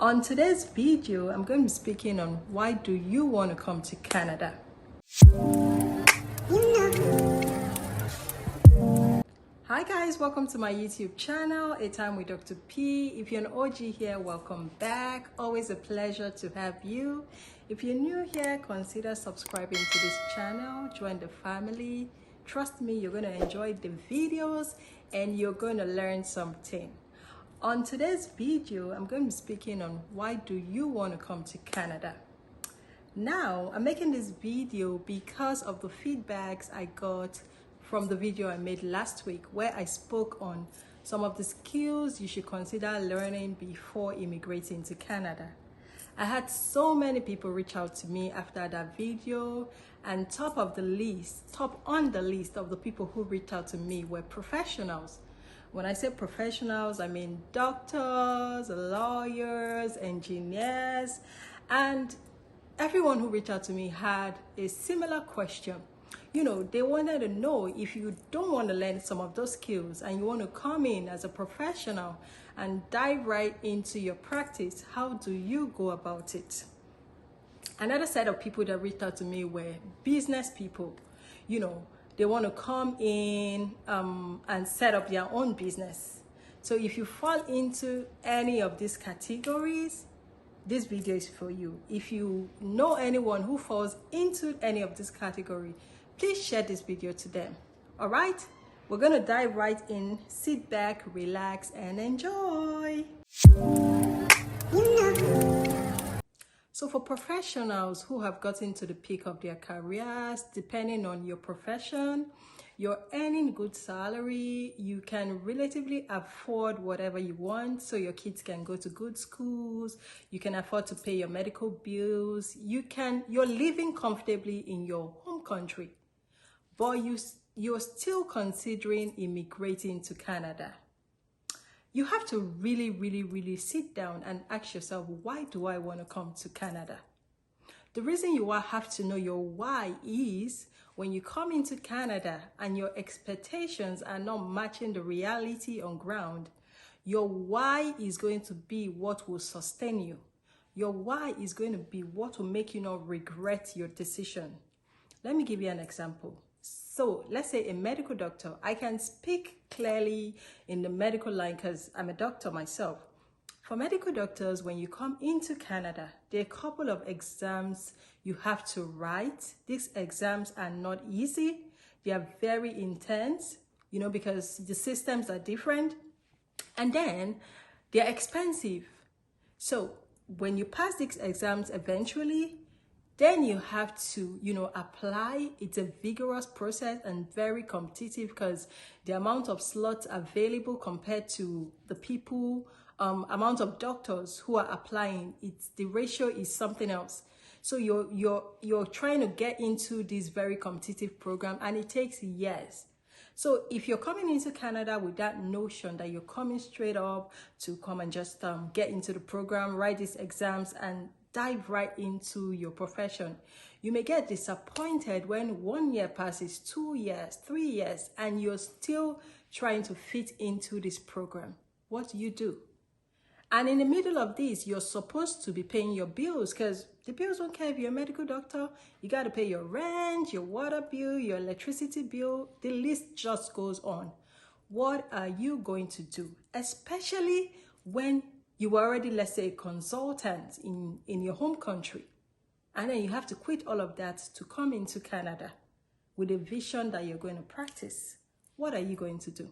On today's video, I'm going to be speaking on why do you want to come to Canada? Hi guys, welcome to my YouTube channel, A Time with Dr. P. If you're an OG here, welcome back. Always a pleasure to have you. If you're new here, consider subscribing to this channel, join the family. Trust me, you're going to enjoy the videos and you're going to learn something. On today's video, I'm going to be speaking on why do you want to come to Canada? Now, I'm making this video because of the feedbacks I got from the video I made last week where I spoke on some of the skills you should consider learning before immigrating to Canada. I had so many people reach out to me after that video, and top on the list of the people who reached out to me were professionals. When I say professionals, I mean doctors, lawyers, engineers, and everyone who reached out to me had a similar question. You know, they wanted to know if you don't want to learn some of those skills and you want to come in as a professional and dive right into your practice, how do you go about it? Another set of people that reached out to me were business people. You know, they want to come in and set up their own business. So if you fall into any of these categories, this video is for you. If you know anyone who falls into any of this category, please share this video to them. All right, we're going to dive right in. Sit back, relax, and enjoy. So for professionals who have gotten to the peak of their careers, depending on your profession, you're earning good salary, you can relatively afford whatever you want, so your kids can go to good schools, you can afford to pay your medical bills, you're living comfortably in your home country, but you're still considering immigrating to Canada. You have to really sit down and ask yourself, why do I want to come to Canada? The reason you have to know your why is when you come into Canada and your expectations are not matching the reality on ground, your why is going to be what will sustain you. Your why is going to be what will make you not regret your decision. Let me give you an example. So let's say a medical doctor. I can speak clearly in the medical line because I'm a doctor myself. For medical doctors, when you come into Canada, there are a couple of exams you have to write. These exams are not easy. They are very intense, you know, because the systems are different. And then they're expensive. So when you pass these exams eventually, then you have to, you know, apply. It's a vigorous process and very competitive because the amount of slots available compared to the people, amount of doctors who are applying, the ratio is something else. So you're trying to get into this very competitive program and it takes years. So if you're coming into Canada with that notion that you're coming straight up to come and just get into the program, write these exams and dive right into your profession, you may get disappointed when 1 year passes, 2 years, 3 years, and you're still trying to fit into this program. What do you do? And in the middle of this, you're supposed to be paying your bills because the bills don't care if you're a medical doctor. You got to pay your rent, your water bill, your electricity bill. The list just goes on. What are you going to do? Especially when you were already, let's say, a consultant in your home country. And then you have to quit all of that to come into Canada with a vision that you're going to practice. What are you going to do?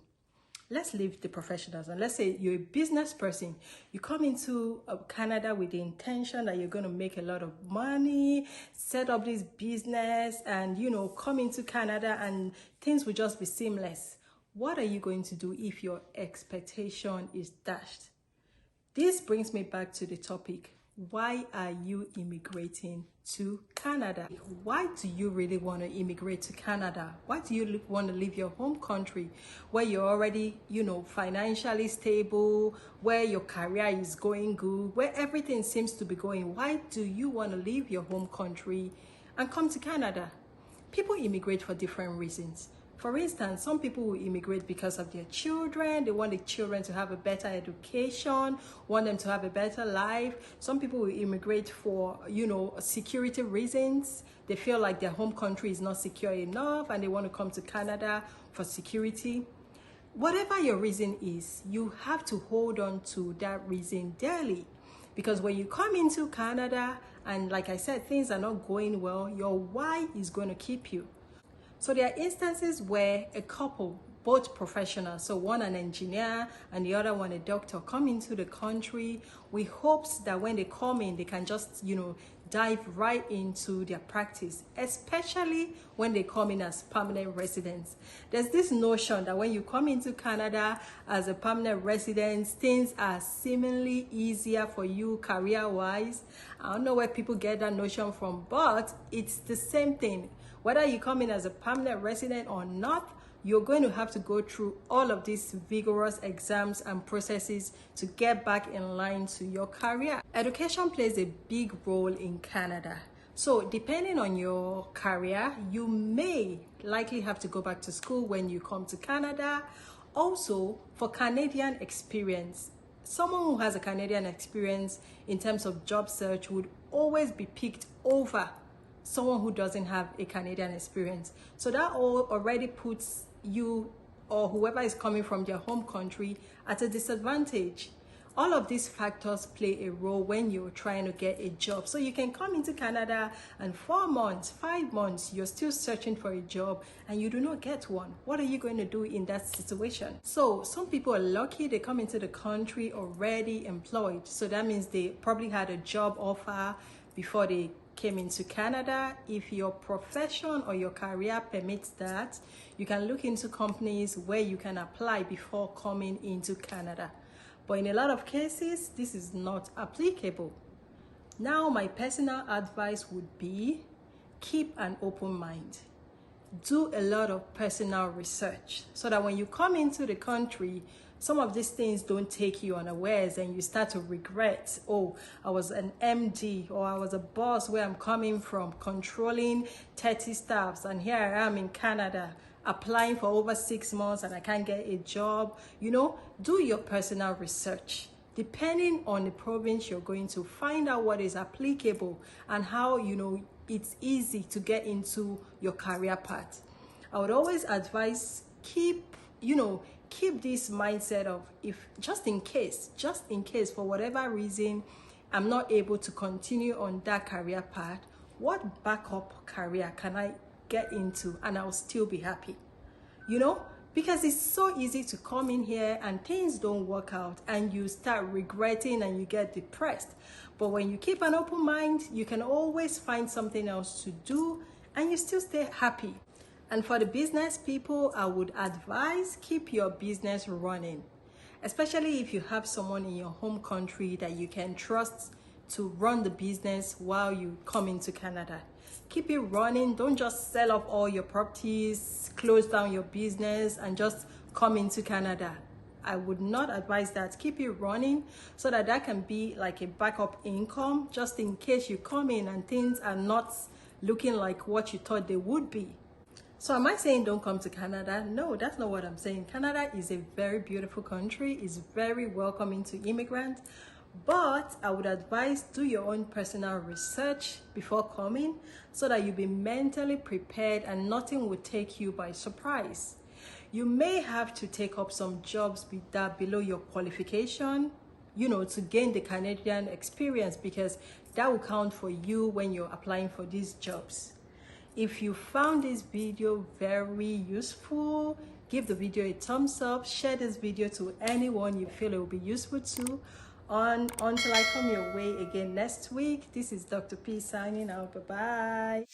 Let's leave the professionals and let's say you're a business person. You come into Canada with the intention that you're going to make a lot of money, set up this business and, you know, come into Canada and things will just be seamless. What are you going to do if your expectation is dashed? This brings me back to the topic. Why are you immigrating to Canada? Why do you really want to immigrate to Canada? Why do you want to leave your home country where you're already, you know, financially stable, where your career is going good, where everything seems to be going? Why do you want to leave your home country and come to Canada? People immigrate for different reasons. For instance, some people will immigrate because of their children. They want the children to have a better education, want them to have a better life. Some people will immigrate for, security reasons. They feel like their home country is not secure enough and they want to come to Canada for security. Whatever your reason is, you have to hold on to that reason dearly. Because when you come into Canada and, like I said, things are not going well, your why is going to keep you. So there are instances where a couple, both professionals, so one an engineer and the other one a doctor, come into the country with hopes that when they come in, they can just, dive right into their practice, especially when they come in as permanent residents. There's this notion that when you come into Canada as a permanent resident, things are seemingly easier for you career-wise. I don't know where people get that notion from, but it's the same thing. Whether you come in as a permanent resident or not, you're going to have to go through all of these vigorous exams and processes to get back in line to your career. Education plays a big role in Canada. So depending on your career, you may likely have to go back to school when you come to Canada. Also, for Canadian experience, someone who has a Canadian experience in terms of job search would always be picked over someone who doesn't have a Canadian experience. So that already puts you or whoever is coming from their home country at a disadvantage. All of these factors play a role when you're trying to get a job. So you can come into Canada and 4 months, 5 months, you're still searching for a job and you do not get one. What are you going to do in that situation? So some people are lucky, they come into the country already employed. So that means they probably had a job offer before they came into Canada. If your profession or your career permits that, you can look into companies where you can apply before coming into Canada. But in a lot of cases, this is not applicable. Now, my personal advice would be keep an open mind. Do a lot of personal research so that when you come into the country, some of these things don't take you unawares and you start to regret, oh, I was an MD or I was a boss where I'm coming from, controlling 30 staffs, and here I am in Canada applying for over 6 months and I can't get a job. Do your personal research. Depending on the province you're going to, find out what is applicable and how, it's easy to get into your career path. I would always advise keep this mindset of, if just in case for whatever reason I'm not able to continue on that career path, what backup career can I get into and I'll still be happy? Because it's so easy to come in here and things don't work out and you start regretting and you get depressed. But when you keep an open mind, you can always find something else to do and you still stay happy. And for the business people, I would advise keep your business running, especially if you have someone in your home country that you can trust to run the business while you come into Canada. Keep it running. Don't just sell off all your properties, close down your business and just come into Canada. I would not advise that. Keep it running so that can be like a backup income just in case you come in and things are not looking like what you thought they would be. So am I saying don't come to Canada? No, that's not what I'm saying. Canada is a very beautiful country. It's very welcoming to immigrants. But I would advise do your own personal research before coming so that you'll be mentally prepared and nothing will take you by surprise. You may have to take up some jobs that below your qualification, to gain the Canadian experience, because that will count for you when you're applying for these jobs. If you found this video very useful, give the video a thumbs up, share this video to anyone you feel it will be useful to. Until I come your way again next week, this is Dr. P signing out. Bye-bye.